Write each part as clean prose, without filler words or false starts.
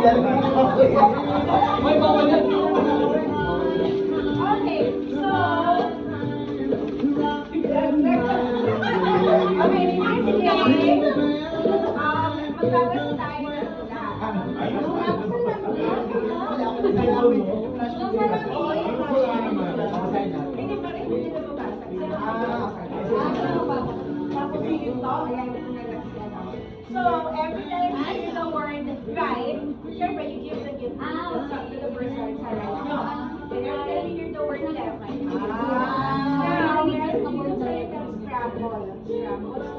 May bawal yan. Okay, so... Okay, next game. Magbawas tayo ng tula. Hindi pa rin, hindi na mabasa. So, every time you hear the word right, syempre, you give the gift to the person sa right. And every time you hear the word left, now, meron dito sa itong scramble. Scramble.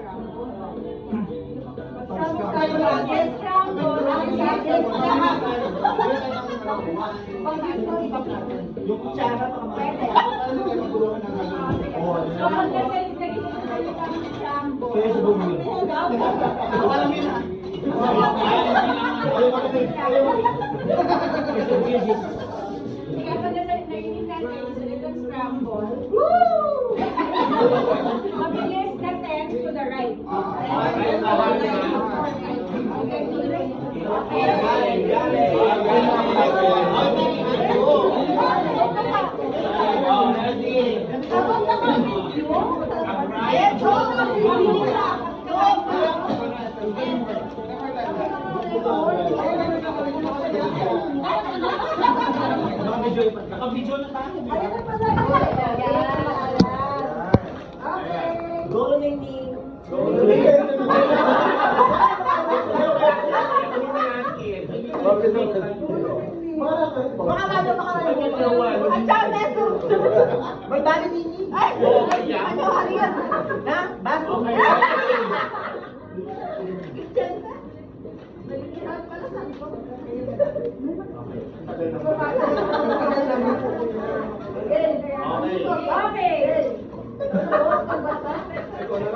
Yung kutsara pa Pwede. So, pag nagsalita rin sa salitang scramble, kaya sa bumili. Alam mo na. sige, pag narinig natin yung salitang scramble, mabilis na 10 to the right. Naka-video na tayo. Golo na yung baka bago ang peso. May bali nini. Ay! Ano hariyan? Na? Baso? Okay.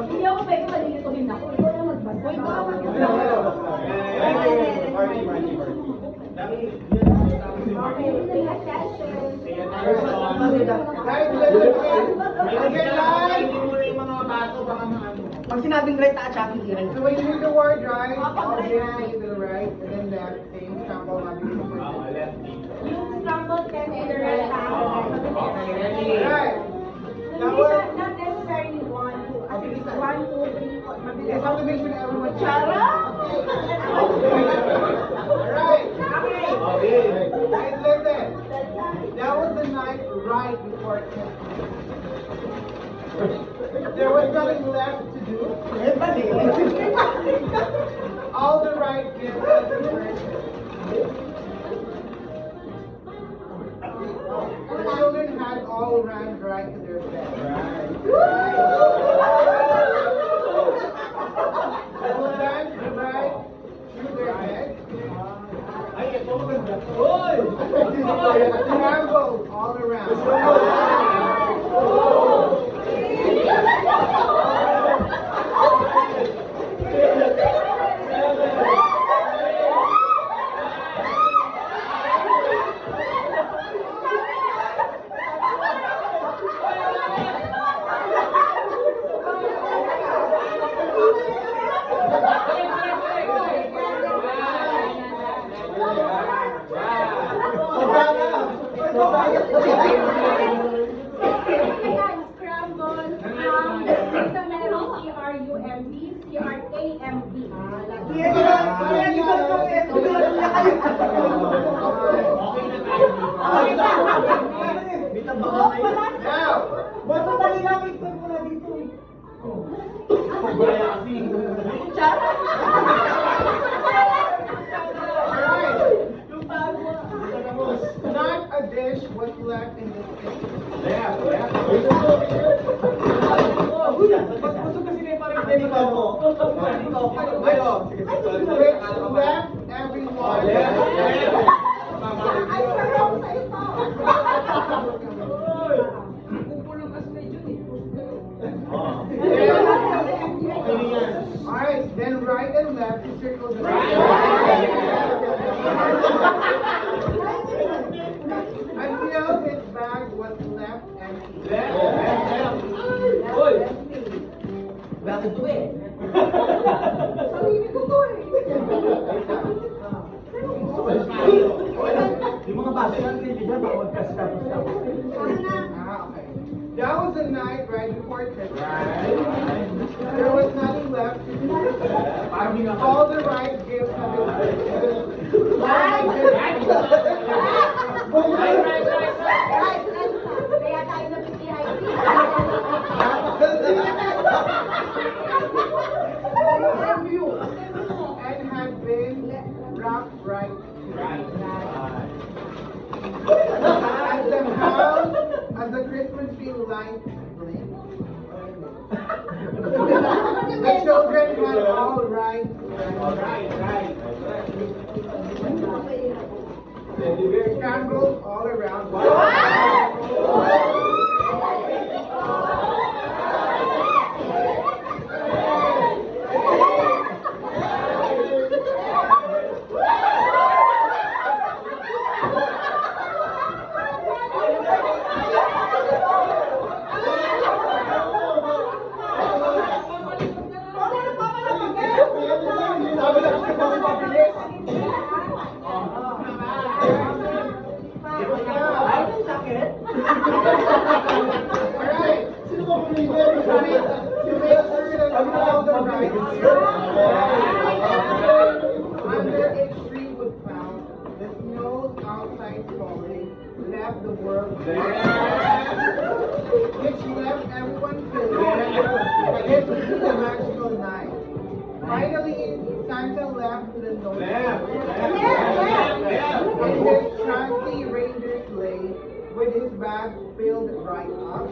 Hindi ako pwede malilituhin ako. Ikaw na magbasa. Okay, next question. Pag sinabing right, ta-checking iran. So when you hear the word right, all this to the right, and then left, same scramble, Yung scramble test to the right. Right. Not necessarily 1, 2. I think it's 1, 2, 3, 4. It's how to make sure that everyone Chara? Right. Okay. Guys, listen. That was the night right before it came. There was nothing left to do. All the right gifts had been purchased. The children had all ran right to their bed. They ran right to their bed. Scrambled all around. Scramble. Isa meron C-R-U-M-B, C-R-A-M-B. Not a dish was left in this kitchen. Left everyone. Alright, then right and left, you circle the until his bag was left empty. Bakit to eh? Sarili ko to eh. There was nothing left to do. All the right gifts have been Kaya tayo na PPIP. and had been wrapped right. As the Christmas tree light blinked, the children had all right. Candles all around. Alright. Under a tree was found, the snow outside falling, left the world which left everyone feeling it would be a magical night. Finally, Santa left the note in his trusty reindeer sleigh with his bag filled right up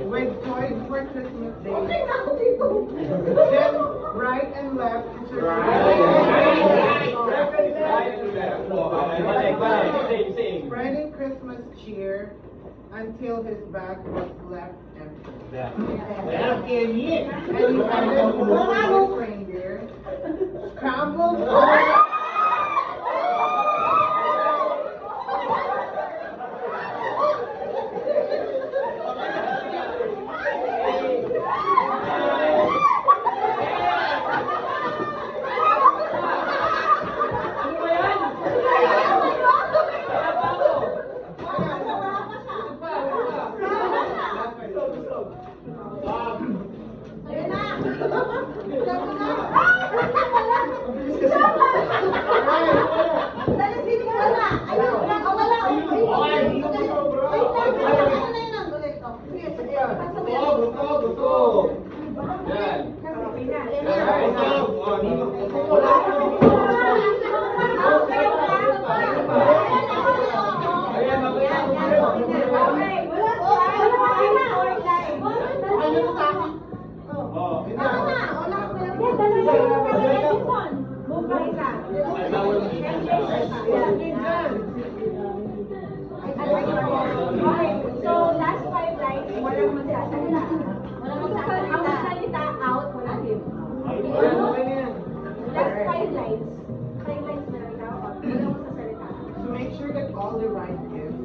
with toys for Christmas Day. Then right and left spreading Christmas cheer until his bag was left empty. And he headed for his reindeer, scrambled So, last 5 lines, walang magsasalita. Walang magsalita out, walang gift. Last 5 lines. 5 lines na lang ikaw, walang magsasalita. to make sure that all the right gifts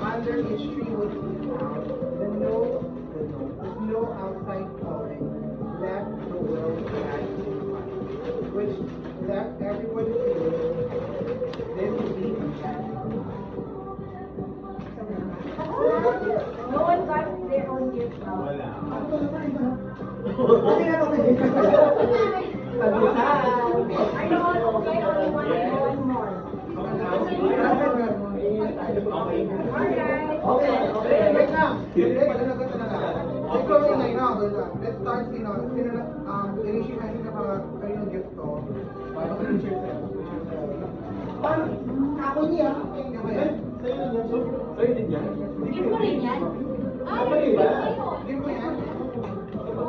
under his tree would be found. The snow outside falling left the world black and white, which left everyone feeling this would be a magical night. No one got their own gift out. I know, okay, only one more. Alright. Wait na. Let's start, initiate na sila kayo gift to. Paano ko share sa'yo? Ako niya. Sa'yo din yan? Gift mo rin yan? Give mo yan.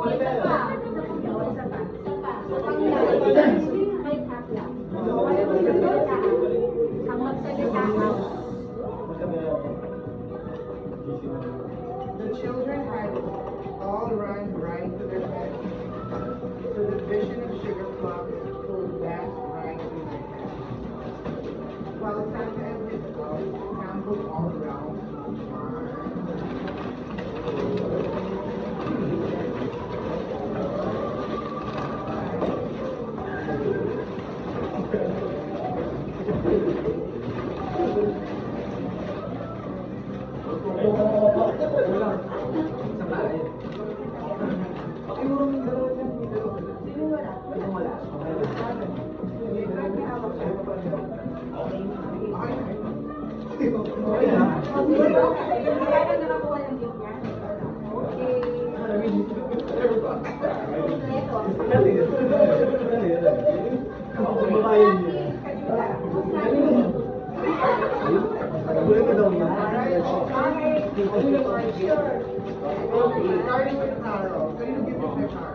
Isa pa. May half lang. Ang magsalita out. The children had all run right to their beds. So the vision of sugar plums pulled back right in their heads. While Santa and his elves scrambled all around. Kaya na nakakuha ng gift niya. Okay. Starting with Carol. Can you give me my card?